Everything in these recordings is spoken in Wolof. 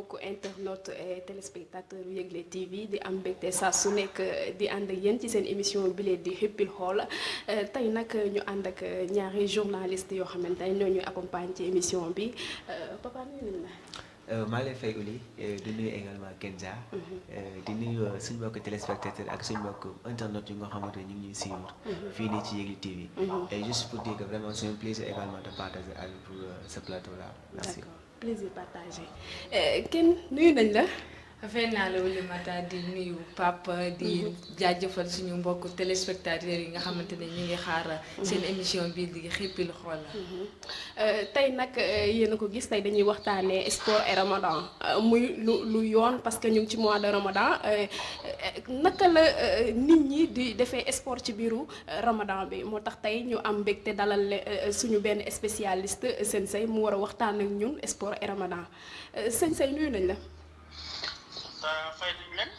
mbokku internautes et téléspectateurs yu Yegle TV di am mbégte saa su nekk di ànd ak yéen ci seen émission bi leen di Xippil Xool tey nag ñu ànd ak ñaari journaliste yoo xamante ne ñoo ñuy accompagne ci émission bi papa nuyu nañ la. maa ngi lay fay Oly di nuyu également Kenza. di nuyu suñu mbokku téléspectateurs ak suñu mbokku internautes yu nga xamante ne ñu ngi ñuy suivre. fii nii ci Yegle TV. et juste pour dire que vraiment c'est un plaisir également de partager avec vous ce plateau là. Merci. D'accord, plaisir partagé. Ken nuyu nañ la. affaire naa la Oulimata di nuyu Papa di jaajëfal suñu mbokku téléspectateurs yi nga xamante ne ñu ngi xaar seen émission bii di Xippil Xool. tey nag yéen a ko gis tey dañuy waxtaanee sport et Ramadan muy lu yoon parce que ñu ngi ci mois de Ramadan naka la nit ñi di defee sport ci biiru Ramadan bi moo tax tey ñu am mbégte dalal suñu benn spécialiste Sensei mu war a waxtaan ak ñun sport et Ramadan Sensei nuyu nañ la. fay nañ leen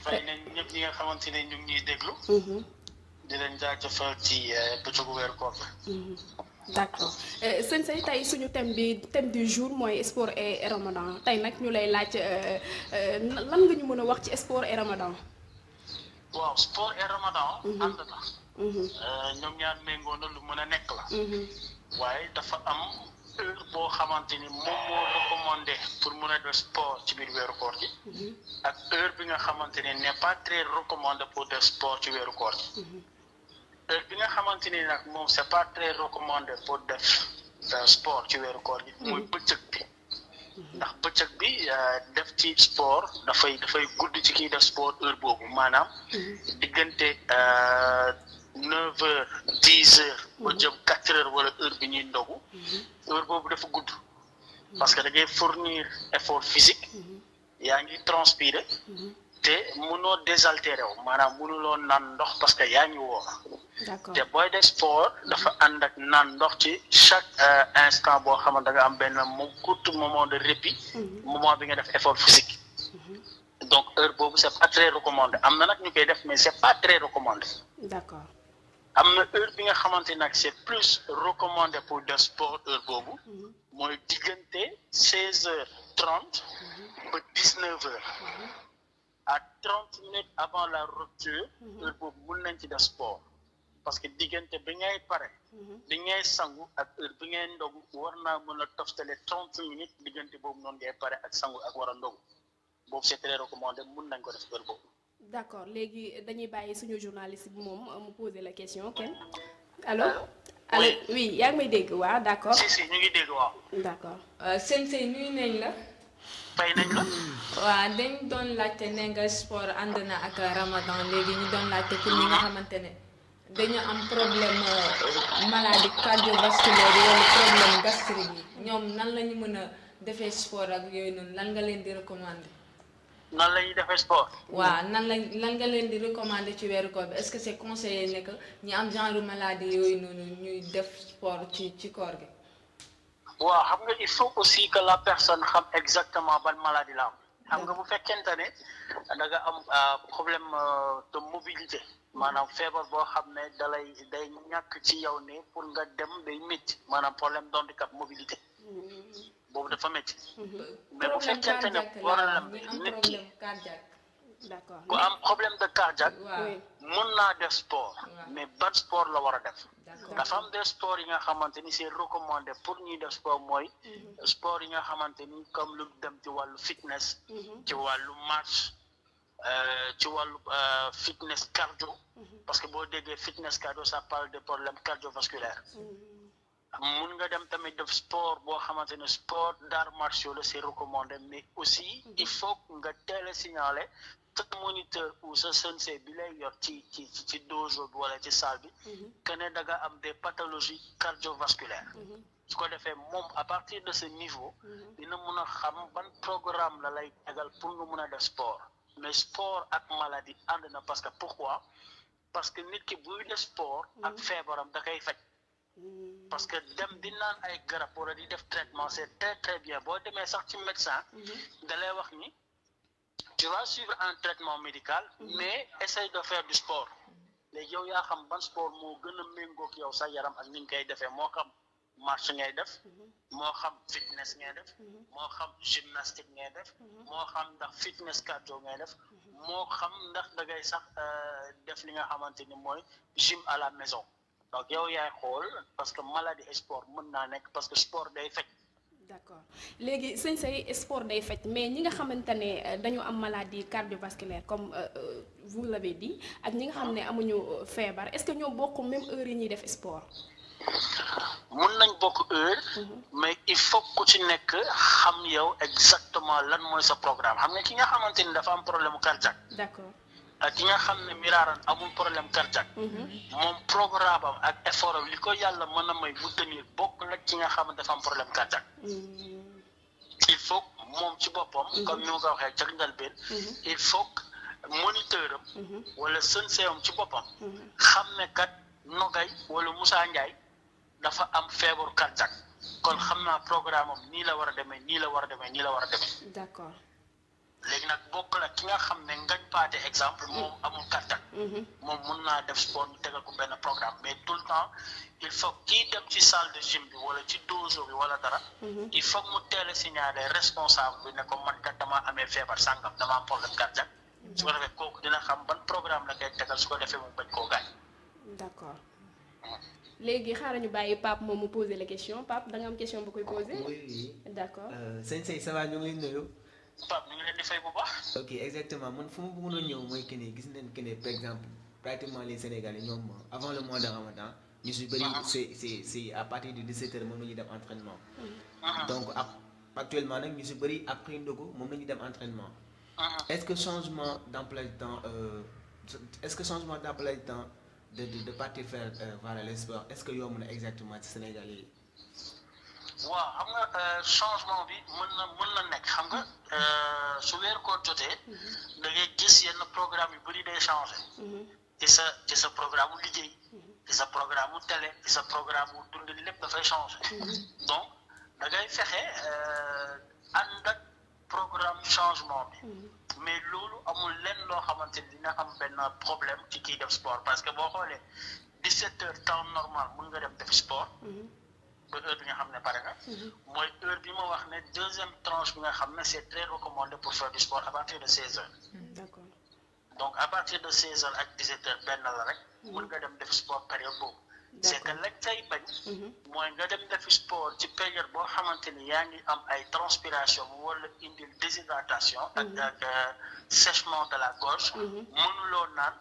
fay nañ ñëpp ñi nga xamante ne ñu ngi ñuy déglu. di leen jaajëfal ci bëccëgu weeru koor bi. d'accord Sensei tey suñu thème du jour mooy sport et Ramadan tey nag ñu lay laaj lan nga ñu mën a wax ci sport et Ramadan. waaw sport et Ramadan. ànd na. ñoom ñaar méngoo na lu mën a nekk la. waaye dafa am heure boo xamante ni moom moo recommandé pour mun a def sport ci biir weeru koor gi. ak heure bi nga xamante ne n'est pas très recommandé pour def sport ci weeru koor gi. heure bi nga xamante ni nag moom c'est pas très recommandé pour def sport ci weeru koor gi. mooy bëccëg bi. ndax bëccëg bi def ci sport dafay gudd ci kiy def sport heure boobu maanaam diggante 9h 10h ba jëm 4h wala heure bi ñuy ndogu heure boobu dafa gudd parce que da ngay fournir effort physique yaa ngi transpirer te mënoo désaltérer wu maanaam mënuloo naan ndox parce que yaa ngi woor te booy def sport dafa ànd ak naan ndox ci chaque instant boo xamante da nga am benn court moment de répit moment bi nga def effort physique donc heure boobu c'est pas très recommandé am na nag ñu koy def mais c'est pas très recommandé. D'accord. am na heure bi nga xamante nag c'est plus recommandé pour def sport heure boobu mooy diggante 16h30 ba 19h à 30 minutes avant la rupture heure boobu mën nañ ci def sport parce que diggante bi ngay pare bi ngay sangu ak heure bi ngay ndogu war naa mën a toftale 30 minutes diggante boobu noonu ngay pare ak sangu ak war a ndogu boobu c'est très recommandé mën nañ ko def heure boobu. D'accord léegi dañuy bàyyi suñu journaliste bi moom mu poser la question kenn allo. allo oui yaa ngi may dégg waaw d'accord. si ñu ngi dégg waaw. D'accord. Sensei nuyu nañ la. fay nañ la. waaw dañ doon laajte ne nga sport ànd na ak Ramadan léegi ñu doon laajte pour ñi nga xamante ne dañu am problème maladie cardiovasculaire yi wala problème gastrique yi ñoom nan la ñu mën a defee sport ak yooyu noonu lan nga leen di recommander. nan la ñuy defee sport. waaw lan nga leen di recommander ci weeru koor bi est-ce que c'est conseillé ne que ñi am genre maladie yooyu noonu ñuy def sport ci koor gi. waaw xam nga il faut aussi que la personne xam exactement ban maladie la am. xam nga bu fekkente ne da nga am problème de mobilité maanaam feebar boo xam ne day ñàkk ci yow ne pour nga dem day métti maanaam problème d'handicap mobilité. boobu dafa métti. mais bu fekkente ne problème nit ki d'accord ku am problème de cardiaque. mën naa def sport. mais ban sport la war a def. dafa am des sports yi nga xamante ni c'est recommandé pour ñuy def sport mooy. sport yi nga xamante ni comme lu dem ci wàllu fitness. ci wàllu marche ci wàllu fitness cardio. parce que boo déggee fitness cardio ça parle de problème cardiovasculaire. mun nga dem tamit def sport boo xamante ne sport d'arts martiaux la c'est recommandé mais aussi il faut nga teel a signaler sa moniteur ou sa sensei bi lay yor ci dojo bi wala ci salle bi que ne da nga am des pathologies cardiovasculaires su ko defee moom à partir de ce niveau dina mun a xam ban programme la lay tegal pour nga mun a def sport mais sport ak maladie ànd na parce que pourquoi parce que nit ki buy def sport ak feebaram da koy faj parce que dem di naan ay garab wala di def traitement c'est très très bien boo demee sax ci médecin da lay wax ni tu vas suivre un traitement médical mais essaye de faire du sport léegi yow yaa xam ban sport moo gën a méngoog yow sa yaram ak ni nga koy defee moo xam marche ngay def moo xam fitness ngay def moo xam gymnastique ngay def moo xam ndax fitness cardio ngay def moo xam ndax da ngay sax def li nga xamante ni mooy gym à la maison donc yow yaay xool parce que maladie sport mën naa nekk parce que sport day faj. d'accord léegi sëñ say sport day faj mais ñi nga xamante ne dañu am maladie cardiovasculaire comme vous l'avez dit ak ñi nga xam ne amuñu feebar est-ce que ñoo bokk même heure yi ñuy def sport. mun nañ bokk heure mais il faut ku ci nekk xam yow exactement lan mooy sa programme xam nga ki nga xamante ni dafa am problème cardiaque. d'accord. ak ki nga xam ne miraaran amul problème cardiaque moom programme am ak effort am li ko yàlla mën a may mu tenir bokk la ki nga xam ne dafa am problème cardiaque il faut moom ci boppam comme ni ma ko waxee ca njëlbéen il faut moniteur am wala sënseewam ci boppam xam ne kat Nogay wala Moussa Ndiaye dafa am feebaru cardiaque kon xam naa programme am nii la war a demee nii la war a demee nii la war a demee d'accord. léegi nag bokk la ki nga xam ne ngañ paate exemple moom amul cardiaque moom mun naa def sport ñu tegal ko benn programme mais tout le temps il faut kii dem ci salle de gym bi wala ci dojo bi wala dara il faut mu teel a signaler responsable bi ne ko man kat damaa amee feebar sàngam damaa am problème cardiaque su ko defee kooku dina xam ban programme la koy tegal su ko defee mu bañ koo gaañ. d'accord léegi xaaral ñu bàyyi Pape moom mu poser les questions Pape da nga am question bu koy poser. oui. d'accord. sëñ Sey ça va ñu ngi lay nuyu. Pape ñu ngi leen di fay bu baax. ok exactement man fu mu bëggoon a ñëw mooy que ni gis nañ que ne par exemple pratiquement les Sénégalais ñoom avant le mois de Ramadan ñu si bëri c'est à partir de 17h moom la ñuy dem entraînement. donc actuellement nag ñu si bëri après ndogu moom la ñuy dem entraînement. est-ce que changement d'emploi du temps de partir faire voilà les sports est-ce que yomb na exactement ci Sénégalais yi. waaw xam nga changement bi mën na nekk xam nga su weer koo jotee da ngay gis yenn programme yu bëri day changé ci sa programme mu liggéey ci sa programme mu télé ci sa programme mu dund lépp dafay changé donc da ngay fexe ànd ak programme changement bi mais loolu amul lenn loo xamante ni dina am benn problème ci kii def sport parce que boo xoolee 17h temps normal mën nga dem def sport ba heure bi nga xam ne pare nga mooy heure bi ma wax ne deuxième tranche bi nga xam ne c'est très recommandé pour faire du sport à partir de 16h. d'accord. donc à partir de 16h ak 17h benn la rek mën nga dem def sport période boobu c'est que lañ tay bañ mooy nga dem def sport ci période boo xamante ni yaa ngi am ay transpiration mu wala indil déshydratation ak sèchement de la gorge mënuloo naan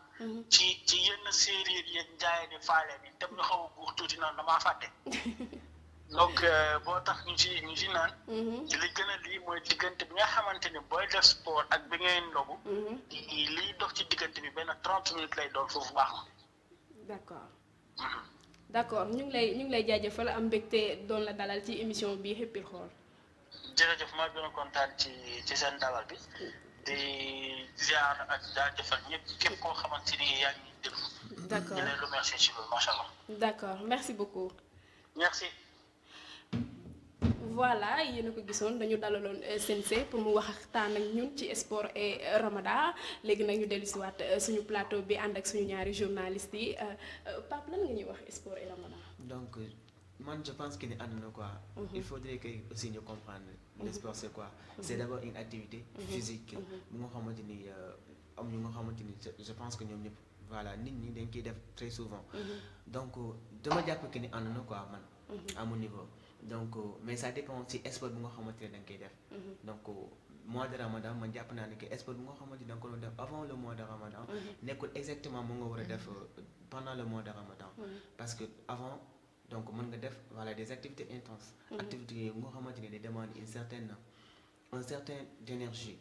ci yenn séeréer yeeg njaay ni faale ni dem nga xaw a guux tuuti naan damaa fàtte donc boo tax ñu ci naan li gën a lii mooy diggante bi nga xamante ni booy def sport ak bi ngay ndogu liy dox ci diggante bi benn 30 minutes lay doon foofu baax na d'accord. d'accord ñu ngi lay jaajëfal am mbégte doon la dalal ci émission bi Xëppil Xool. jërëjëf maa gën a kontaan ci seen dalal bi di ziar ak jaajëfal ñëpp képp koo xamante ni yaa ngi déglu. d'accord ñu leen remercier ci loolu macha allah. d'accord merci beaucoup. merci. voilà yéen a ko gisoon dañu dalaloon Sensei pour mu waxtaan ak ñun ci sport et Ramadan léegi nag ñu dellusiwaat suñu plateau bi ànd ak suñu ñaari journalistes yi Pape lan nga ñuy wax sport et Ramadan. donc man je pense que ni ànd na quoi. il faudrait que aussi ñu comprendre le sport c'est quoi. c'est d'abord une activité physique. bu nga xamante ni am ñu nga xamante ni je pense que ñoom ñëpp voilà nit ñi dañ koy def très souvent. donc dama jàpp que ni ànd na quoi man. à mon niveau. donc mais ça dépend ci sport bu nga xamante ne da nga koy def. donc mois de Ramadan man jàpp naa ne que sport bu nga xamante ni da nga ko doon def avant le mois de Ramadan. nekkul exactement mu nga war a def pendant le mois de Ramadan. parce que avant donc mën nga def voilà des activités intenses. activités yooyu nga xamante ni day demande un certain énergie.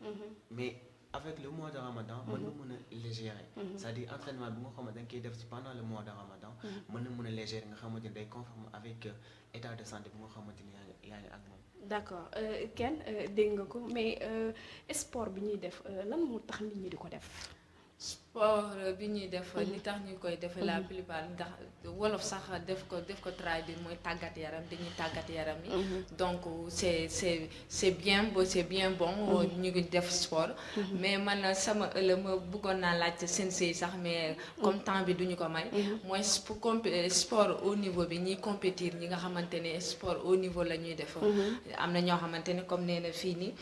mais avec le mois de Ramadan mën na mën a légérer. c'est-à-dire entraînement bi nga xamante da nga koy def ci pendant le mois de Ramadan. mën na mën a légérer nga xamante ni day conforme avec état de santé bi nga xamante ni yaa ngi ak moom. d'accord Ken dégg nga ko mais sport bi ñuy def lan moo tax nit ñi di ko def. sport bi ñuy def li tax ñu koy def la plupart ndax wolof sax def ko traduire mooy tàggat yaram dañuy tàggat yaram yi donc c'est bien bon ñu ngi def sport mais man sama ëllëg ma bëggoon naa laaj sensei sax mais comme temps bi duñu ko may mooy sport au niveau bi ñiy compétir ñi nga xamante ne sport au niveau la ñuy def am na ñoo xamante ne comme nee na fii nii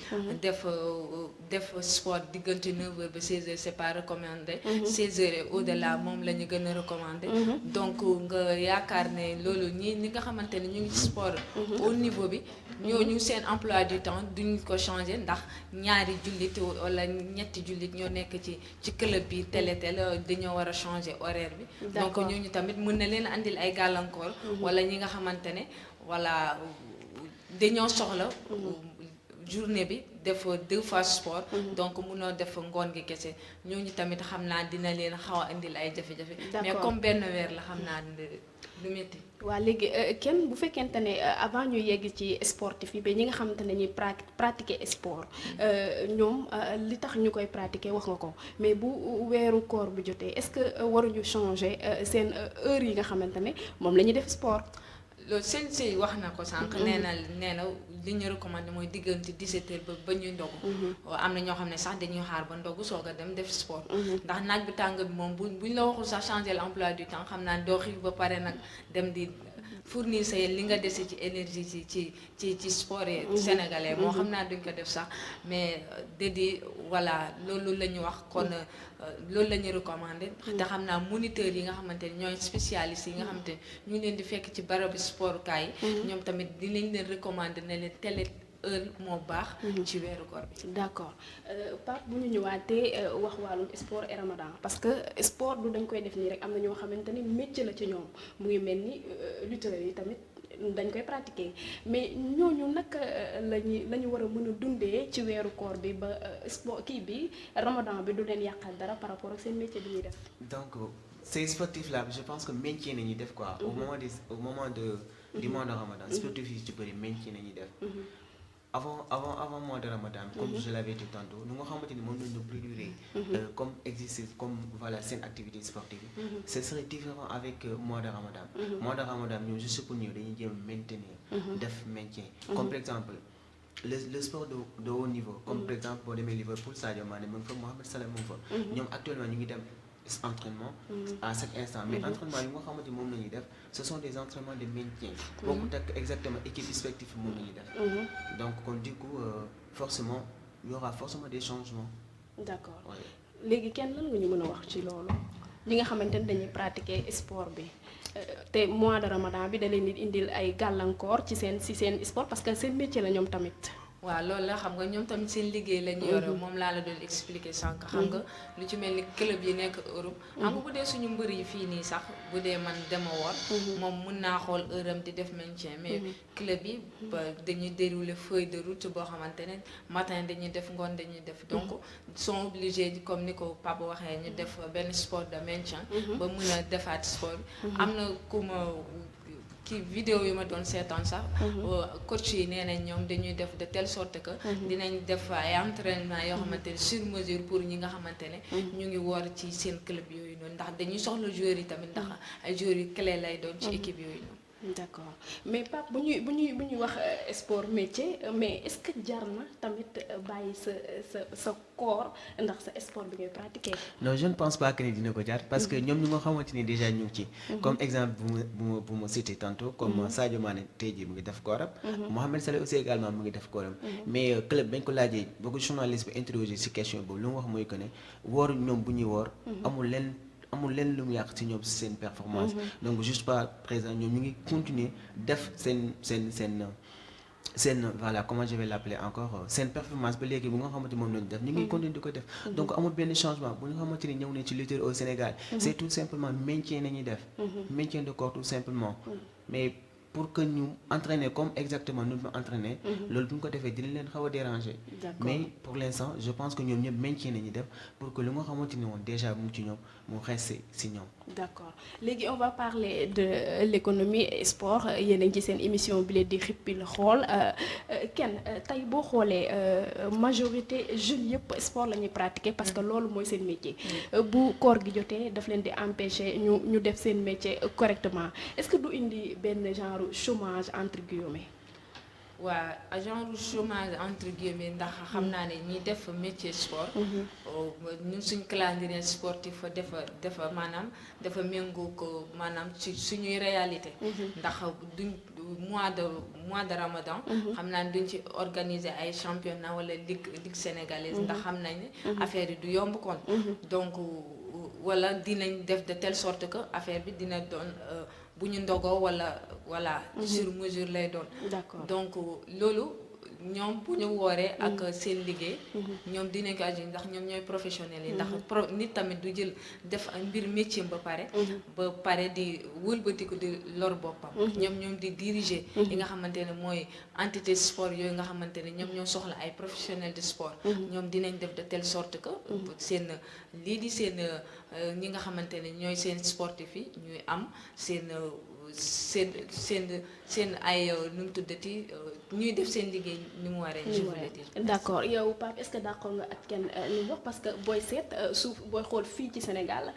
def sport diggante 9h ba 16h c'est pas recommandé 16h et au-delà moom la ñu gën a recommandé donc nga yaakaar ne loolu ñi nga xamante ne ñu ngi ci sport au niveau bi ñooñu seen emploi du temps duñ ko changer ndax ñaari jullit wala ñetti jullit ñoo nekk ci club bi tel dañoo war a changer horaire bi donc ñooñu tamit mën na leen andil ay gàllankoor wala ñi nga xamante ne voilà dañoo soxla journée bi def 2 fois sport donc munoo def ngoon gi kese ñooñu tamit xam naa dina leen xaw a indil ay jafe-jafe mais comme benn weer la xam naa du métti waa léegi kenn bu fekkente ne avant ñu yegg ci sportif yi ba ñi nga xamante ne ñuy pratiquer sport ñoom li tax ñu koy pratiquer wax nga ko mais bu weeru koor bu jotee est-ce que waruñu changer seen heure yi nga xamante ne moom la ñuy def sport loolu sensei wax na ko sànq nee na li ñu recommandé mooy diggante 17h ba ñuy ndogu am na ñoo xam ne sax dañuy xaar ba ndogu soog a dem def sport ndax naaj bi tàng bi moom buñ la waxul sax changer l'emploi du temps xam naa doo xiif ba pare nag dem di fournir sa li nga dese ci énergie ci sport yi sénégalais moo xam naa duñ ko def sax mais dédi voilà loolu la ñu wax kon loolu la ñu recommandé te xam naa moniteurs yi nga xamante ne ñooy spécialistes yi nga xamante ne ñu leen di fekk ci barabu sport kaay ñoom tamit dinañ leen recommander ne leen telle heure moo baax ci weeru koor bi d'accord Pape bu ñu ñëwaatee wax wàllum sport et ramadan parce que sport du dañ koy def nii rek am na ñoo xamante ni métier la ci ñoom mu ngi mel ni lutteurs yi tamit dañ koy pratiquer mais ñooñu nag la ñu war a mën a dundee ci weeru koor bi ba sport kii bi ramadan bi du leen yàqal dara par rapport ak seen métier bi ñuy def. Donc ces sportifs là je pense que maintien nañuy def quoi au moment du mois de ramadan sportifs yi ci bëri maintien nañuy def avant mois de ramadan comme je l'avais dit tantôt nous nga xamante ni moom lañ ñu produire comme exercice comme voilà seen activité sportive ce serait différent avec mois de ramadan mois de ramadan ñoom juste pour ñëw dañuy jéem maintenir def maintien comme par exemple le sport de haut niveau comme par exemple boo demee Liverpool Sadio Mané mu ngi fa Mohamed Salah mu ngi fa ñoom actuellement ñu ngi dem entraînement à cet instant mais entraînement yi nga xamante ni moom la ñuy def ce sont des entraînements de maintien bokkut ak exactement équipe sportive moom la ñuy def donc kon du coup forcément il y aura forcément des changements. D'accord léegi kenn lan nga ñu mën a wax ci loolu ñi nga xamante ni dañuy pratiquer sport bi te mois de ramadan bi da leen di indil ay gàllankoor ci seen sport parce que seen métier la ñoom tamit. waaw loolu la xam nga ñoom tamit seen liggéey la ñu yore moom laa la doon expliquer sànq xam nga lu ci mel ni club yi nekk Europe xam nga bu dee suñu mbër yi fii nii sax bu dee man dema woor moom mun naa xool heure am di def maintien mais club yi dañuy dérouler feuille de route boo xamante ne matin dañuy def ngoon dañuy def donc sont obligés comme ni ko Pape waxee ñu def benn sport de maintien ba mun a defaat sport am na ku ma ci vidéo yi ma doon seetaan sax coach yi nee nañ ñoom dañuy def de telle sorte que dinañ def ay entraînement yoo xamante ne sur mesure pour ñi nga xamante ne ñu ngi woor ci seen club yooyu noonu ndax dañuy soxla joueurs yi tamit ndax ay joueurs yu clé lay doon ci équipe yooyu noonu. D'accord mais Pape bu ñuy wax sport métier mais est-ce que jar na tamit bàyyi sa corps ndax sa sport bi ngay pratiquer. Non je ne pense pas que ni dina ko jar parce que ñoom ñu nga xamante ni déjà ñu ngi ci. comme exemple bu ma cité tantôt comme Sadio Mané tey jii mu ngi def kooram. Mohamed Salah aussi également mu ngi def kooram. mais club bañ ko laajee boo ko journaliste bi interrogé ci question boobu lu mu wax mooy que ne woor ñoom bu ñuy woor. amul leen lu mu yàq ci ñoom seen performance donc juste par présent ñoom ñu ngi continuer def seen voilà comment je vais l'appeler encore seen performance ba léegi bu nga xamante moom lañu def ñu ngi continuer di ko def donc amul benn changement bu nga xamante ni ñëw ne ci lutteur au Sénégal c'est tout simplement maintien nañuy def maintien de corps tout simplement mais pour que ñu entraîner comme exactement nous ñu entraîner. loolu bu ñu ko defee dina leen xaw a déranger. mais pour l'instant je pense que ñoom ñëpp maintien nañu def pour que lu nga xamante ni woon déjà mu ngi ci ñoom mu reste si ñoom. D'accord léegi on va parler de l'économie et sport yéen a ngi ci seen émission bi leen di xippil xool kenn tey boo xoolee majorité jeunes yëpp sport la ñuy pratiquer parce que loolu mooy seen métier. bu koor gi jotee daf leen di empêcher ñu def seen métier correctement est-ce que du indi benn genre chômage entre guillemets. waa genre chômage entre guillemets ndax xam naa ne ñi def métier sport. ñun suñ calendrier sportif dafa maanaam dafa méngoo ko maanaam ci suñuy réalité. ndax duñ mois de Ramadan. xam naa ne duñ ci organiser ay championnat wala ligue sénégalaise. ndax xam nañ ne affaire yi du yomb kon. donc wala dinañ def de telle sorte que affaire bi dina doon. bu ñu ndogoo wala voilà sur mesure lay doon. D'accord. donc loolu ñoom bu ñu wooree ak seen liggéey. ñoom dinañ ko aju ndax ñoom ñooy professionnels yi. ndax nit tamit du jël def mbir métier ba pare di wëlbatiku di lor boppam. ñoom di diriger. li nga xamante ne mooy entité sport yooyu nga xamante ne ñoom ñoo soxla ay professionnels de sport. ñoom dinañ def de telle sorte que seen lii di seen ñi nga xamante ne ñooy seen sportif yi ñuy am seen ay nu mu tuddati ñuy def seen liggéey ni mu waree. je voulais dire. D'accord yow Pape est-ce que d'accord nga ak kenn li mu wax parce que booy seet suuf booy xool fii ci Sénégal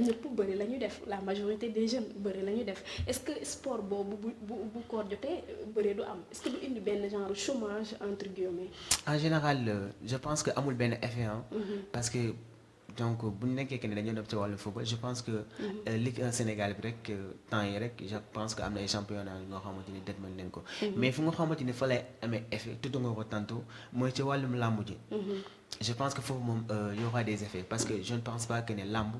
ñëpp bëri la ñuy def la majorité des jeunes bëri la ñuy def est-ce que sport boobu bu koor jotee bëri du am est-ce que du indi benn genre chômage entre guillemets. En général je pense que amul benn effet parce que. donc bu ñu nekkee que ne dañoo def ci wàllu football je pense que Ligue 1 Sénégal bi rek temps yi rek je pense que am na ay championnat yu nga xamante ni dëtmal leen ko mais fu nga xamante ni fa lay amee effet tudd nga ko tantôt mooy ci wàllum làmb ji je pense que foofu moom y aura des effets parce que je ne pense pas que ne làmb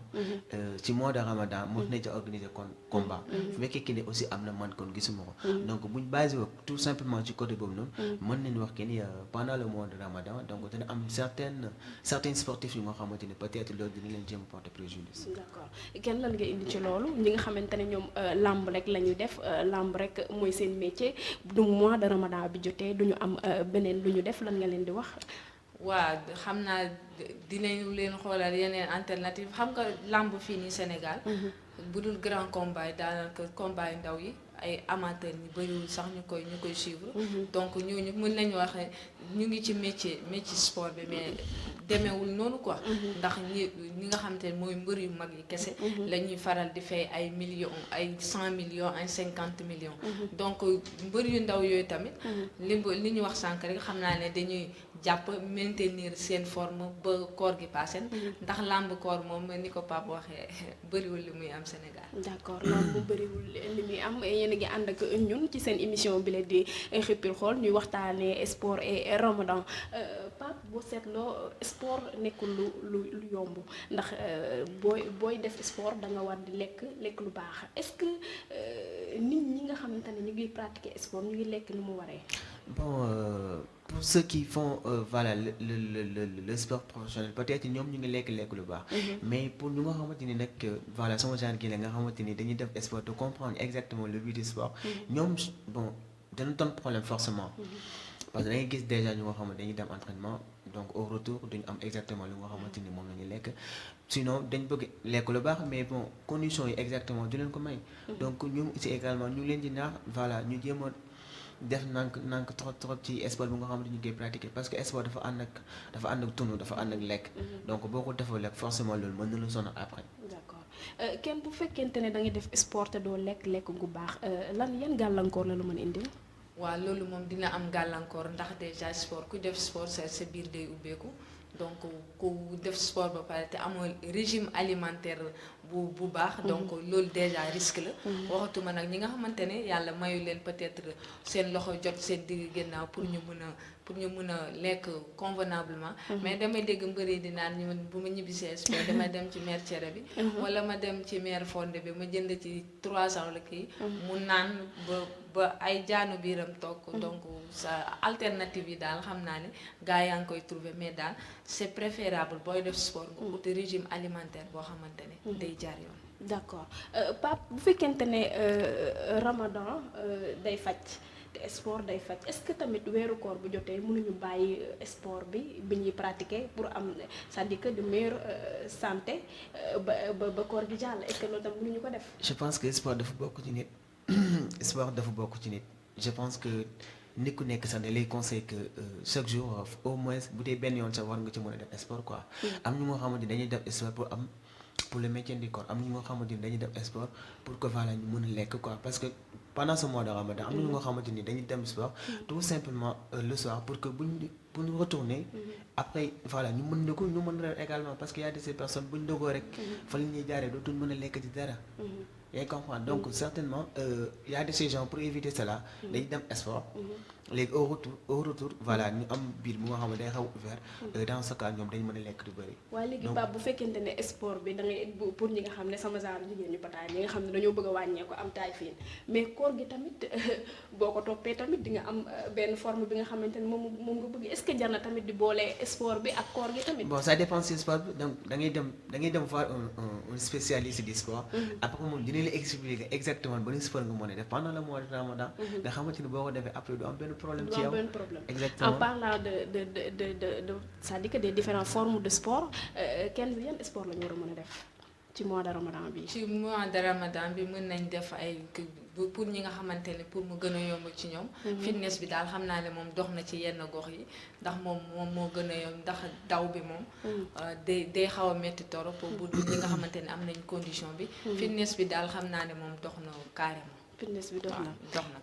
ci mois de Ramadan moo nañ ci organiser kon combat fu fekkee que ne aussi am na man kon gisuma ko donc buñ basé wo tout simplement ci côté boobu noonu mën nañu wax que ni pendant le mois de Ramadan donc dina am certains sportifs yu nga xamante ni peut-être loolu dina leen jéem porter préjudice. D'accord kenn lan nga indi ci loolu ñi nga xamante ne ñoom làmb rek la ñuy def làmb rek mooy seen métier du mois de Ramadan bi jotee duñu am beneen lu ñu def lan nga leen di wax. waa xam naa dinañu leen xoolal yeneen alternative xam nga làmb fii nii Sénégal. bu dul grand combat yi daanaka combat yu ndaw yi ay amateurs ñi bëriwul sax ñu koy suivre. donc ñooñu mën nañu wax ñu ngi ci métier sport bi mais demeewul noonu quoi. ndax ñi nga xamante ne mooy mbër yu mag yi kese. la ñuy faral di fay ay millions ay 100 millions ay 50 millions. donc mbër yu ndaw yooyu tamit. li ñu wax sànq rek xam naa ne dañuy jàpp maintenir seen forme ba koor gi passé. ndax làmb koor moom ni ko Pape waxee bëriwul li muy am Sénégal. D'accord làmb bëriwul li muy am yéen a ngi ànd ak ñun ci seen émission bi la di xippil xool ñuy waxtaanee sport et Ramadan Pape boo seetloo sport nekkul lu yomb ndax booy def sport da nga war di lekk lu baax est-ce que nit ñi nga xamante ne ñu ngi pratiquer sport ñu ngi lekk ni mu waree. Bon pour ceux qui font voilà le sport professionnel peut-être ñoom ñu ngi lekk lu baax. mais pour ñu nga xamante ni nag voilà sama genre gi la nga xamante ni dañuy def sport de comprendre exactement le but du sport. ñoom bon dana doon problème forcément. parce que da ngay gis déjà ñu nga xamante dañuy dem entraînement donc au retour duñu am exactement lu nga xamante ni moom la ñuy lekk sinon dañ bëgg lekk lu baax mais bon conditions yi exactement du leen ko may. donc ñoom aussi également ñu leen di naax voilà ñu jéem a def nank trop ci sport bu nga xamante ñu koy pratiquer parce que sport dafa ànd ak tunu dafa ànd ak lekk. donc boo ko defoo lekk forcément loolu mën na la sonal après. D'accord kenn bu fekkente ne da ngay def sport te doo lekk gu baax yan gàllankoor la lu mën indi. waaw loolu moom dina am gàllankoor ndax déjà sport ku def sport sa biir day ubbeeku donc ku def sport ba pare te amoo régime alimentaire bu baax. donc loolu déjà risque la. waxatuma nag ñi nga xamante ne yàlla mayu leen peut-être seen loxo jot seen digg gannaaw pour ñu mën a pour ñu mën a lekk convenablement. mais damay dégg mbëri di naan ñu bu ma ñibbisee sport damay dem ci mère cere bi. wala ma dem ci mère fonde bi ma jënd ci 300 la kii. mu naan ba ay jaanu biiram toog. donc sa alternative yi daal xam naa ne gars yaa ngi koy trouver mais daal c'est préférable booy def sport nga uti régime alimentaire boo xamante ne day jaar yoon. d'accord Pape bu fekkente ne Ramadan day faj te sport day faj est-ce que tamit weeru koor bu jotee mënuñu bàyyi sport bi ñuy pratiquer pour am c'est-à-dire que de meilleure santé ba koor gi jàll est-ce que loolu tam mënuñu ko def. je pense que sport dafa bokk ci nit sport dafa bokk ci nit je pense que nit ku nekk sax ne lay conseil que chaque jour au moins bu dee benn yoon sax war nga ci mën a def sport quoi. am ñu nga xamante ni dañuy def sport pour le maintien du corps am na ñu nga xamante ni dañuy def sport pour que voilà ñu mën a lekk quoi parce que pendant ce mois de Ramadan am na ñu nga xamante ni dañuy dem sport tout simplement le soir pour que bu ñu retourner après voilà ñu mën ko ñu mën a également parce que y a de ces personnes bu ñu dogoo rek fa la ñuy jaaree dootul mën a lekk ci dara. yaa ngi comprendre donc certainement y a de ces gens pour éviter cela dañuy dem sport léegi au retour voilà ñu am biir bu nga xam ne day xaw ouvert dans ce cas ñoom dañu mën a lekk du bëri. waaye léegi Pape bu fekkente ne sport bi da ngay pour ñi nga xam ne sama genre jigéen ñu pataay ñi nga xam ne dañoo bëgg a wàññeeku am taay fiin mais koor gi tamit boo ko toppee tamit di nga am benn forme bi nga xamante ne moom nga bëgg est-ce que jar na tamit di boole sport bi ak koor gi tamit. bon ça dépend si sport bi donc da ngay dem voir un spécialiste du sport. après moom dina la expliquer exactement ban sport nga mën a def pendant le mois de Ramadan. nga xamante ni boo ko defee après du am benn problème ci yow. Exactement. En parlant de c'est-à-dire que des différentes formes de sport kenn yan sport la ñu war a mën a def ci mois de Ramadan bi. ci mois de Ramadan bi mën nañ def ay pour ñi nga xamante ne pour mu gën a yomb ci ñoom. fitness bi daal xam naa ne moom dox na ci yenn gox yi ndax moom moo gën a yomb ndax daw bi moom. day xaw a métti torop bu ñi nga xamante ne am nañ condition bi. fitness bi daal xam naa ne moom dox na carrément. fitness bi dox na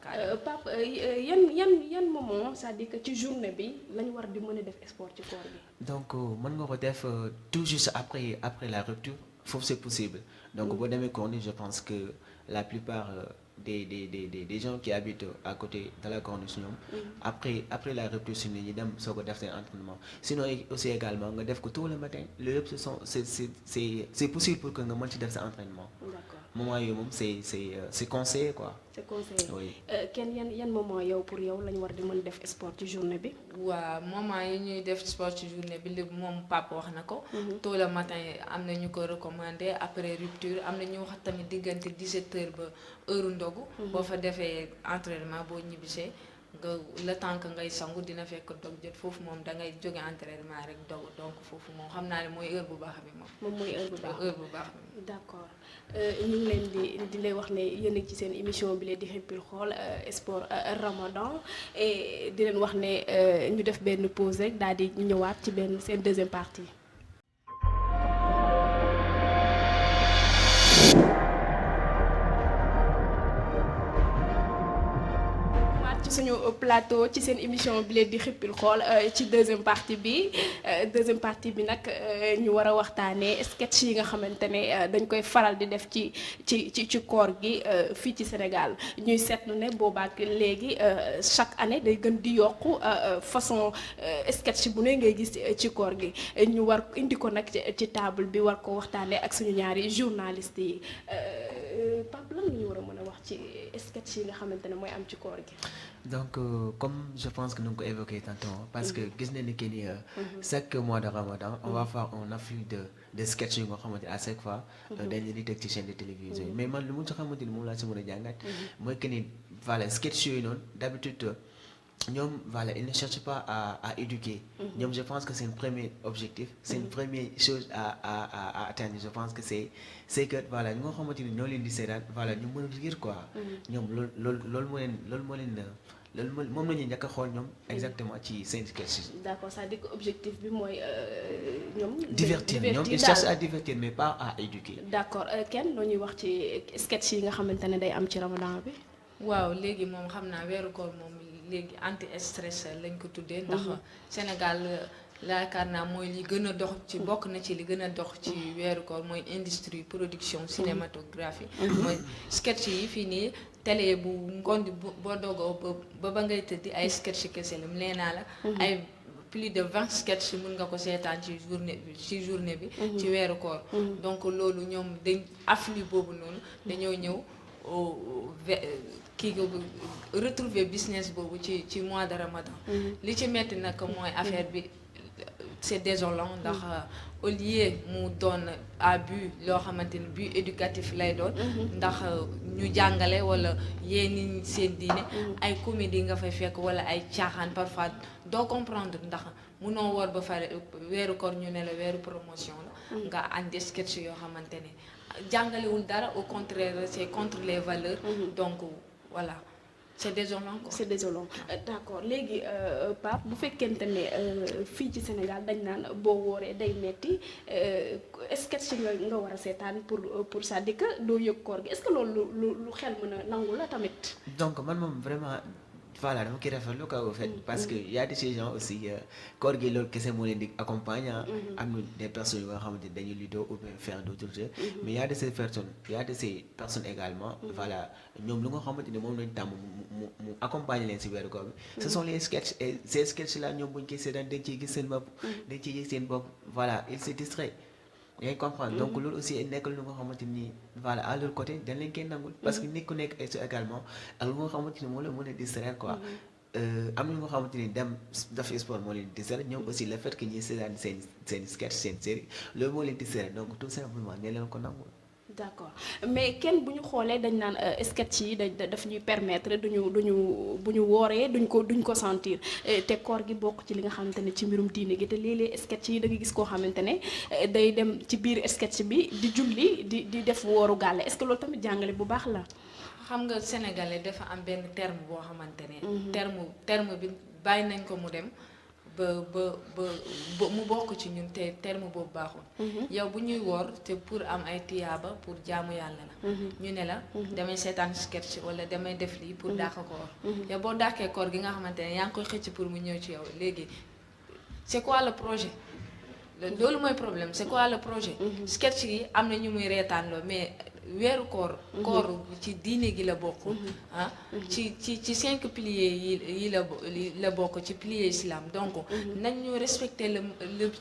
carrément. Pape yan moment c'est-à-dire que ci journée bi lañu war di mën a def sport ci koor bi. donc mën nga ko def tout juste après la rupture foofu c'est possible donc boo demee Corniche je pense que la plupart des gens qui habitent à côté de la Corniche ñoom après la rupture si ñi dem soo ko def seen entraînement sinon aussi également nga def ko tôt le matin loolu yëpp c'est possible pour que nga mën ci def sa entraînement. D'accord. moment yooyu moom c'est conseillé quoi. c'est conseillé. Oui. kenn yan moment yow pour yow lañu war di mën def sport ci journée bi. waaw moment yi ñuy def sport ci journée bi li moom papa wax na ko. tôt le matin am na ñu ko recommandé après rupture am na ñu wax tamit diggante 17h ba heure ndogu. boo fa defee entraînement boo ñibbisee nga le temps que ngay sangu dina fekk dog jot foofu moom da ngay jóge entraînement rek dog donc foofu moom xam naa ne mooy heure bu baax bi moom. moom mooy heure bu baax bi. d'accord ñu ngi leen di lay wax ne yéen a ngi ci seen émission bi leen di Xippil Xool sport Ramadan et di leen wax ne ñu def benn pause rek daal di ñëwaat ci seen deuxième partie. suñu plateau ci seen émission bi leen di Xippil Xool ci deuxième partie bi nag ñu war a waxtaanee sketch yi nga xamante ne dañ koy faral di def ci koor gi fii ci Sénégal ñuy seetlu ne boobaak léegi chaque année day gën di yokku façon sketch bu ne ngay gis ci koor gi ñu war indi ko nag ci table bi war ko waxtaanee ak suñu ñaari journalistes yi Pape lan la ñu war a mën a wax ci sketch yi nga xamante ne mooy am ci koor gi. donc comme je pense que nous l'avons évoqué tantôt parce que gis nañu que ni chaque mois de Ramadan on va faire un afflux de sketch yu nga xamante à chaque fois dañ leen di teg ci chaîne de télévision mais man lu mu ci xamante ni moom laa si mën a jàngat mooy que ni voilà sketch yooyu noonu d'habitude ñoom voilà ils ne cherchent pas à éduquer ñoom je pense que c'est un premier objectif c'est une première chose à atteindre je pense que c'est que voilà ñu nga xamante ni ñoo leen di seetaan voilà ñu mën a lire quoi ñoom loolu moom la ñuy njëkk a xool ñoom exactement ci seen sketch yi. d'accord c'est-à-dire que objectif bi mooy ñoom. divertir ñoom ils cherchent à divertir mais pas à éduquer. d'accord kenn loo ñuy wax ci sketch yi nga xamante ne day am ci Ramadan bi. waaw léegi moom xam naa weeru koor moom léegi anti stress lañ ko tuddee. ndax Sénégal yaakaar naa mooy li gën a dox ci bokk na ci li gën a dox ci weeru koor mooy industrie production cinématographie. mooy sketch yi fii nii télé bu ngoon boo doogoo ba ngay tëddi ay sketch kese la nee naa la ay plus de 20 sketch mën nga ko seetaan ci journée bi ci weeru koor donc loolu ñoom dañ afflux boobu noonu dañoo ñëw kii retrouver business boobu ci mois de Ramadan li ci metti nag mooy affaire bi c'est désolant ndax au lieu mu doon à but loo xamante ni but éducatif lay doon ndax ñu jàngale wala yee nit ñi seen diine ay comédie nga fay fekk wala ay caaxaan parfois doo comprendre ndax munoo woor ba fare weeru koor ñu ne la weeru promotion la nga andi sketch yoo xamante ne jàngalewul dara au contraire c'est contre les valeurs donc voilà c'est désolant quoi. C'est désolant d'accord léegi Pape bu fekkente ne fii ci Sénégal dañ naan boo wooree day metti sketch nga war a seetaan pour ça di que doo yëg koor gi est-ce que loolu lu xel mën a nangu la tamit. donc man moom vraiment voilà dama koy rafetlu quoi au fait parce que y a des gens aussi koor gi loolu kese moo leen di accompagner am na des personnes yu nga xamante ni dañuy ludo ou bien faire d'autres jeux mais y a de ces personnes également voilà ñoom lu nga xamante ni moom lañ tàmm mu accompagner leen si weeru koor bi ce sont les sketchs et ces sketchs là ñoom buñ koy seetaan dañ ciy gis seen bopp dañ ciy gis seen bopp voilà ils se distraient yaa ngi comprendre donc loolu aussi nekk lu nga xamante ni voilà à leur côté dañ leen koy nangul parce que nit ku nekk également ak lu nga xamante ni moo la mën a distraire quoi am na ñu nga xamante ni dem def sport moo leen distraire ñoom aussi le fait que ñuy seetaan seen sketch seen série loolu moo leen distraire donc tout simplement ne leen ko nangul. d'accord mais kenn bu ñu xoolee dañ naan sketch yi daf ñuy permettre bu ñu wooree duñ ko sentir te koor gi bokk ci li nga xamante ne ci mbirum diine gi te léeg-léeg sketch yi da nga gis koo xamante ne day dem ci biir sketch bi di julli di def wooru gàlle est-ce que loolu tamit jàngale bu baax la. xam nga sénégalais dafa am benn terme boo xamante ne terme bi bàyyi nañ ko mu dem ba mu bokk ci ñun te terme boobu baaxul yow bu ñuy woor te pour am ay tiyaaba pour jaamu yàlla la ñu ne la damay seetaan sketch wala damay def lii pour dàq koor yow boo dàqee koor gi nga xamante ne yaa ngi koy xëcc pour mu ñëw ci yow léegi c'est quoi le projet loolu mooy problème c'est quoi le projet sketch yi am na ñu muy reetaan loo mais weeru koor ci diine gi la bokk ci 5 piliers yi la bokk ci piliers islam donc nañ ñu respecter le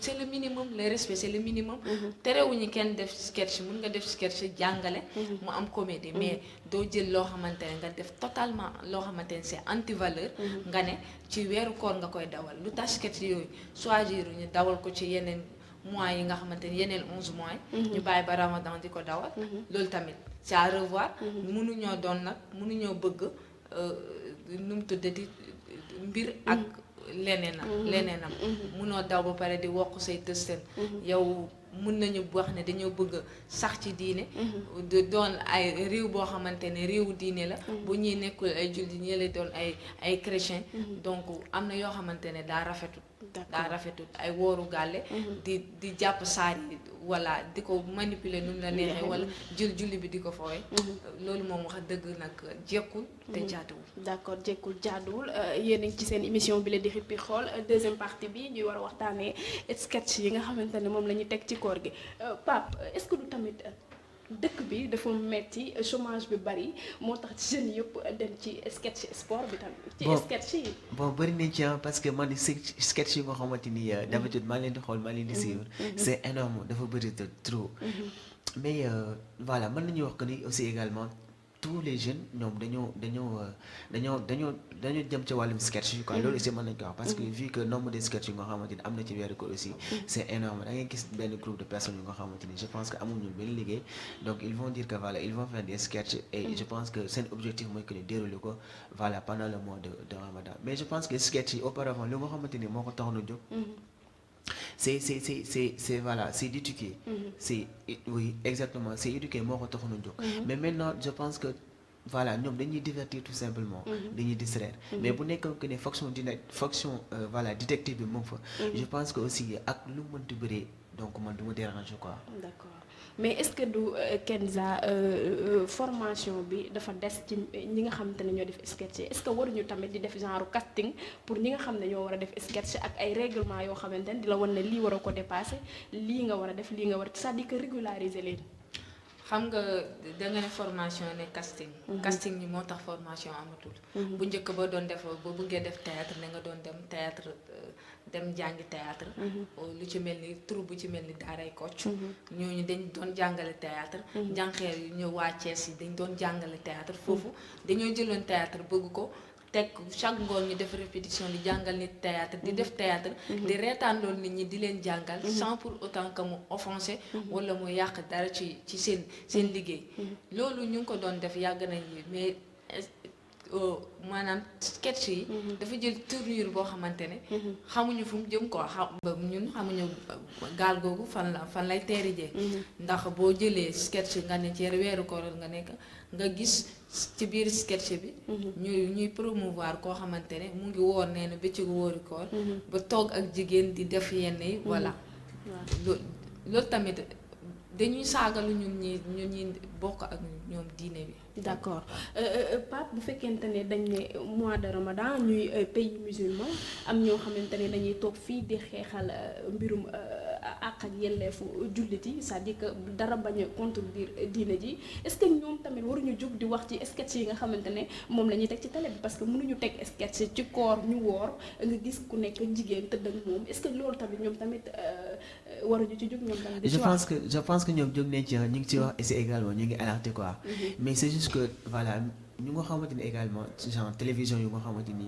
c'est le minimum le respect c'est le minimum terewuñu kenn def sketch mun nga def sketch jàngale mu am comédie mais doo jël loo xamante ne nga def totalement loo xamante ne c'est anti valeur nga ne ci weeru koor nga koy dawal lu tax sketch yooyu choisir ñu dawal ko ci yeneen mois yi nga xamante ni yeneen 11 mois ñu bàyyi ba Ramadan di ko dawal loolu tamit c'est à revoir mënuñoo doon nag mënuñoo bëgg nu mu tuddati mbir ak leneenam mënoo daw ba pare di wokk say tëstan yow mën nañu wax ne dañoo bëgg sax ci diine doon ay réew boo xamante ne réewu diine la bu ñuy nekkul ay julli ñi la doon ay chrétien donc am na yoo xamante ne daa rafetut ay wooru gàlle di jàpp saar yi wala di ko manipuler nu mu la neexee wala jël julli bi di ko fooye loolu moom wax dëgg nag jekkul te jaaduwul d'accord jekkul jaaduwul yéen a ngi ci seen émission bi la di Xippi Xool deuxième partie bi ñuy war a waxtaanee sketch yi nga xamante ne moom la ñuy teg ci koor gi Pape est-ce que du tamit dëkk bi dafa metti chômage bi bari moo tax jeunes yëpp dem ci sketch sport bi tamit ci sketch yi bon bëri nañ ci parce que man sketch yi nga xamante ni d'habitude maa leen di xool maa leen di suivre c'est énorme dafa bëri trop mais voilà mën nañu wax que ni aussi également tous les jeunes ñoom dañoo jëm ci wàllum sketch yi quoi loolu aussi mën nañu ko wax parce que vu que nombre de sketch yi nga xamante ni am na ci weeru koor aussi c'est énorme da ngay gis benn groupe de personnes yu nga xamante ni je pense que amuñu benn liggéey donc ils vont dire que voilà ils vont faire des sketchs et je pense que seen objectif mooy que ñu dérouler ko voilà pendant le mois de Ramadan mais je pense que sketch yi auparavant lu nga xamante ni moo ko tax na jóg c'est voilà c'est d'éduquer c'est oui exactement c'est éduquer moo ko tax na jóg mais maintenant je pense que voilà ñoom dañuy divertir tout simplement dañuy distraire mais bu nekkoon que ne fonction voilà détective bi moom fa je pense que aussi ak lu mënti bëree donc man du ma déranger quoi d'accord mais est-ce que du Kenza formation bi dafa des ci ñi nga xamante ne ñoo def sketch est-ce que waruñu tamit di def genre casting pour ñi nga xam ne ñoo war a def sketch ak ay règlement yoo xamante ne di la wan ne lii war a ko dépasser lii nga war a def lii nga war a c'est-à-dire que régulariser leen xam nga da nga ne formation ne casting. casting yi moo tax formation amatul. bu njëkk ba doon def ba bëggee def théâtre ne nga doon dem théâtre dem jàngi théâtre. lu ci mel ni troupe bu ci mel ni Daaray Kocc. ñooñu dañ doon jàngale théâtre. jànqeer yu ñëw waa Thiès yi dañ doon jàngale théâtre foofu dañoo jëloon théâtre bëgg ko. teg chaque ngoon ñu def répétition di jàngal nit théâtre di def théâtre di reetaan loolu nit ñi di leen jàngal sans pour autant que mu offensé wala mu yàq dara ci seen liggéey loolu ñu ngi ko doon def yàgg nañ mais maanaam sketch yi dafa jël tournure boo xamante ne xamuñu fu mu jëm ko ñun xamuñu gaal googu fan lay teerijee ndax boo jëlee sketch nga ne ci weeru koor nga nekk nga gis ci biir sketch bi ñuy promouvoir koo xamante ne mu ngi woor nee na bëccëgu wóori koor ba toog ak jigéen di def yenn yi voilà loolu tamit dañuy saagalu ñun ñi bokk ak ñoom diine bi. d'accord Pape bu fekkente ne dañ ne mois de Ramadan ñuy pays musulman am ñoo xamante ne dañuy toog fii di xeexal mbirum àq ak yelleefu jullit yi c'est-à-dire que dara bañ a contredire diine ji est-ce que ñoom tamit waruñu jóg di wax ci sketch yi nga xamante ne moom la ñuy teg ci télé bi parce que mënuñu teg sketch ci koor ñu woor nga gis ku nekk jigéen tëdd ak moom est-ce que loolu tamit ñoom tamit waruñu ci jóg ñoom tamit. je pense que ñoom jóg nañ ci ñu ngi ci wax et également ñu ngi alerté quoi. mais c'est juste que voilà ñu nga xamante ni également genre télévision yu nga xamante ni.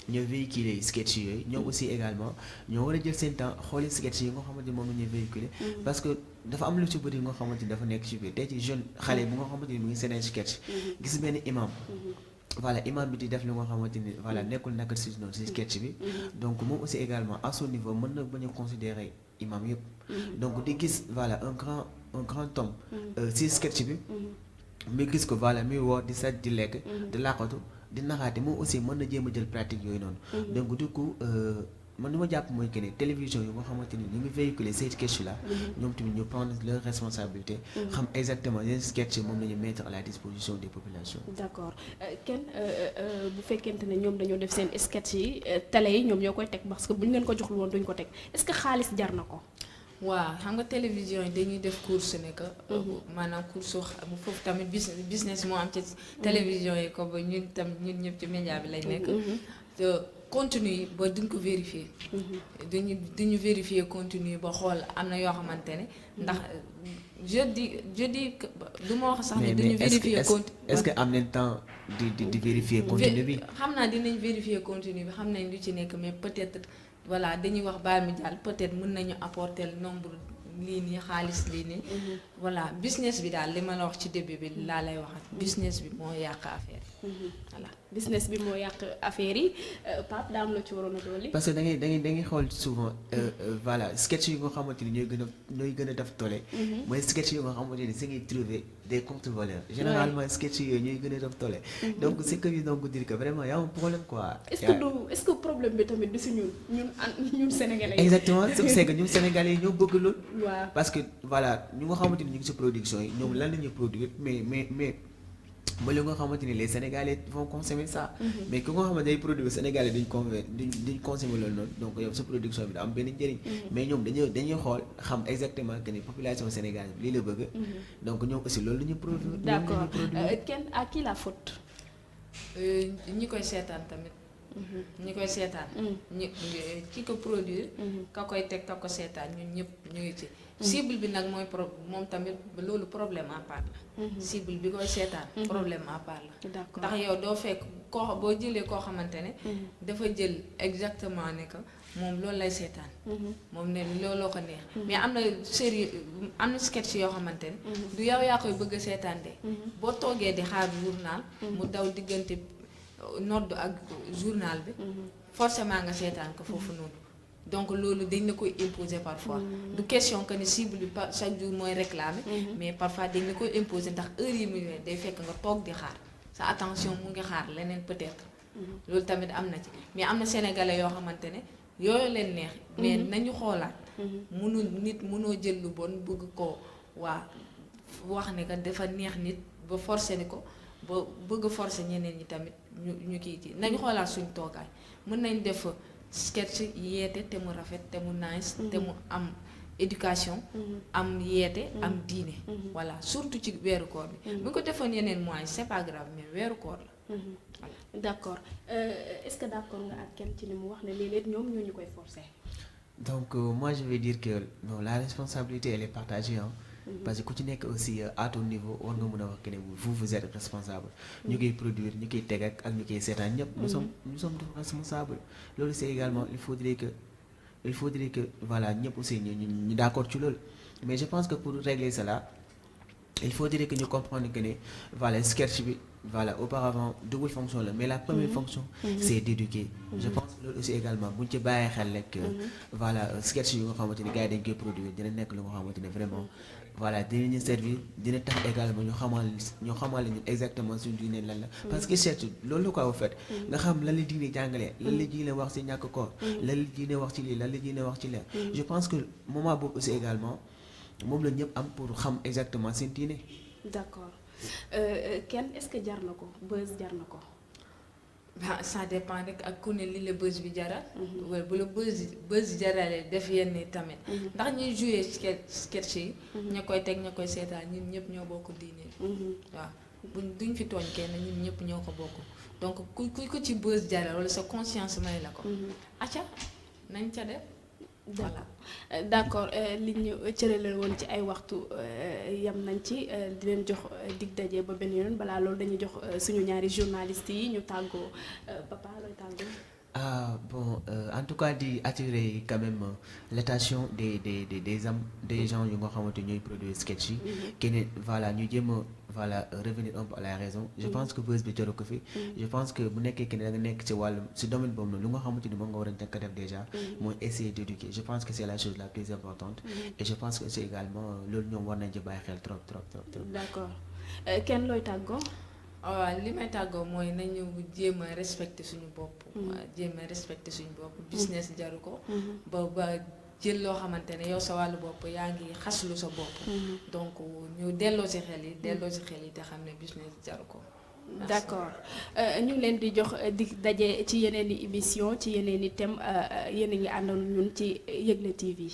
ñoo véhiculer sketch yooyu ñoom aussi également ñoo war a jël seen temps xooli sketch yi nga xamante ni moom la ñuy véhiculer. parce que dafa am lu ci bëri nga xamante ni dafa nekk ci biir tey ci jeune xale bu nga xamante ni mu ngi seen sketch. gis benn imam. voilà imam bi di def li nga xamante ni voilà nekkul naka si noonu si sketch bi. donc moom aussi également à son niveau mën na bañ a considérer imam yëpp. donc di gis voilà un grand homme. si sketch bi. mi gis ko voilà muy woor di sàcc di lekk. di laqatu di naxaate moom aussi mën na jéem a jël pratique yooyu noonu. donc du coup man li ma jàpp mooy que ne télévision yi nga xamante ni ñu ngi véhiculer ces sketch là. ñoom tamit ñu prendre leur responsabilité. xam exactement les sketch moom la ñu mettre à la disposition des populations. d'accord kenn bu fekkente ne ñoom dañoo def seen sketch yi télé yi ñoom ñoo koy teg parce que bu ñu leen ko joxul woon duñ ko teg est-ce que xaalis jar na ko. waaw xam nga télévision yi dañuy def course ne que maanaam course foofu tamit business moo am ci télévision yi ko ba ñun ñëpp ci média bi lañ nekk te contenu yi ba duñ ko vérifier duñu vérifier contenu yi ba xool am na yoo xamante ne ndax je dis du ma wax sax ne duñu vérifier contenu est-ce que am nañ temps di vérifier contenu bi xam naa dinañ vérifier contenu bi xam nañ lu ci nekk mais peut-être voilà dañuy wax baal mi jàll peut-être mën nañu apporter le nombre lii nii xaalis lii nii. voilà business bi daal li ma la wax ci début bi laa lay wax business bi moo yàq affaire yi. voilà business bi moo yàq affaire yi Pape daam la ci waroon a dolli. parce que da ngay xool souvent voilà sketch yi nga xamante ni ñooy gën a def tolle. mooy sketch yi nga xamante ni si ngay trouver des contre-valeurs. généralement sketch yooyu ñooy gën a def tolle. donc c'est que donc dire que vraiment y a un problème quoi. est-ce que problème bi tamit du si ñun sénégalais yi. exactement c'est que ñun sénégalais yi ñoo bëgg loolu. waaw parce que voilà ñu nga xamante ni ñu ngi si production yi ñoom lan la ñuy produire mais ba li nga xamante ni les sénégalais vont consommer ça. mais ku nga xamante day produire sénégalais duñ consommer loolu noonu donc yow sa production bi da am benn njëriñ. mais ñoom dañuy xool xam exactement que ni population sénégalaise lii la bëgg. donc ñoom aussi loolu la ñuy produire. d'accord kenn à qui la faute. ñi koy seetaan tamit. ñi koy seetaan. ki ko produire. ka koy teg ka ko seetaan ñun ñëpp ñu ngi ci. cible bi nag mooy moom tamit loolu problème à part la. cible bi koy seetaan. problème à part la. d'accord ndax yow doo fekk boo jëlee koo xamante ne. dafa jël exactement ne que moom loolu lay seetaan. moom ne looloo ko neex. mais am na série am na sketch yoo xamante ne. du yow yaa koy bëgg a seetaan de. boo toogee di xaar journal. mu daw diggante. nodd ak journal bi forcément nga seetaan ko foofu noonu donc loolu dañ la koy imposer parfois du question que ni cible bi chaque jour mooy réclamer mais parfois dañ la koy imposer ndax heure yi muy day fekk nga toog di xaar sa attention mu ngi xaar leneen peut-être loolu tamit am na ci mais am na sénégalais yoo xamante ne yooyu leen neex mais nañu xoolaat mënoo jël lu bon bëgg ko wax ne que dafa neex nit ba forcer ni ko ba bëgg forcer ñeneen ñi tamit ñu kii ci nañu xoolaat suñ toogaay mën nañ def sketch yeete te mu rafet te mu nice te mu am éducation am yeete am diine voilà surtout ci weeru koor bi bu ñu ko defoon yeneen mois c'est pas grave mais weeru koor la d'accord est-ce que d'accord nga ak kenn ci li mu wax ne léeg-léeg ñoom ñoo ñu koy forcer. Donc moi je vais dire que non, la responsabilité elle est partagée hein. Parce que ku ci nekk aussi à ton niveau war nga mën a wax que ne vous êtes responsable. ñu koy produire ñu koy teg ak ñu koy seetaan ñëpp. nous sommes responsables. loolu c'est également il faudrait que voilà ñëpp aussi ñu d'accord ci loolu mais je pense que pour régler cela il faudrait que ñu comprendre que ne voilà sketch bi voilà auparavant double fonction la mais la première fonction c'est d'éduquer. Je pense que loolu aussi également buñ ci bàyyee xel rek voilà sketch yu nga xamante ni gars yi dañ koy produire dina nekk lu nga xamante ne vraiment voilà dinañu servir dina tax également ñu xamal ñun exactement suñu diine lan la parce que sketch loolu la quoi au fait nga xam lan la diine jàngalee lan la diine wax ci ñàkk koor lan la diine wax ci lii lan la diine wax ci lee je pense que moment boobu aussi également moom la ñëpp am pour xam exactement seen diine. D'accord kenn est-ce que jar na ko buzz jar na ko. ça dépend rek ak ku ne li la buzz bi jaral. wala bu la buzz jaralee def yenn tamit. ndax ñuy jouer sketch yi. ña koy teg ña koy seetaan ñun ñëpp ñoo bokk diine. waaw duñ fi tooñ kenn ñun ñëpp ñoo ko bokk donc ku ci buzz jaral wala sa conscience may la ko. acca nañ ca def. voilà d'accord li ñu cërale woon ci ay waxtu yam nañ ci di leen jox dig daje ba benn yoon balaa loolu dañuy jox suñu ñaari journalistes yi ñu tàggoo papa looy tàggoo. Bon en tout cas di attirer quand même l'attention des gens yu nga xamante ñooy produire sketch yi keneen voilà ñu jéem a voilà revenir un peu à la raison je pense que buzz bi jaru ko fi je pense que bu nekkee kenn da nga nekk ci wàllum ci domaine boobu noonu lu nga xamante ni moom nga war a njëkk a def déjà mooy essayer d'éduquer je pense que c'est la chose la plus importante et je pense que c'est également loolu ñoom war nañ ci bàyyi xel trop. D'accord kenn looy tàggoo. waaw li may tàggoo mooy nañu jéem a respecter suñu bopp. jéem a respecter suñu bopp. business jaru ko. ba jël loo xamante ne yow sa wàllu bopp yaa ngi xaslu sa bopp. donc ñu delloo ci xel yi te xam ne business jaru ko. d'accord ñu ngi leen di jox di daje ci yeneen i émission ci yeneen i thèmes yéen a ngi àndoon ñun ci Yegle TV.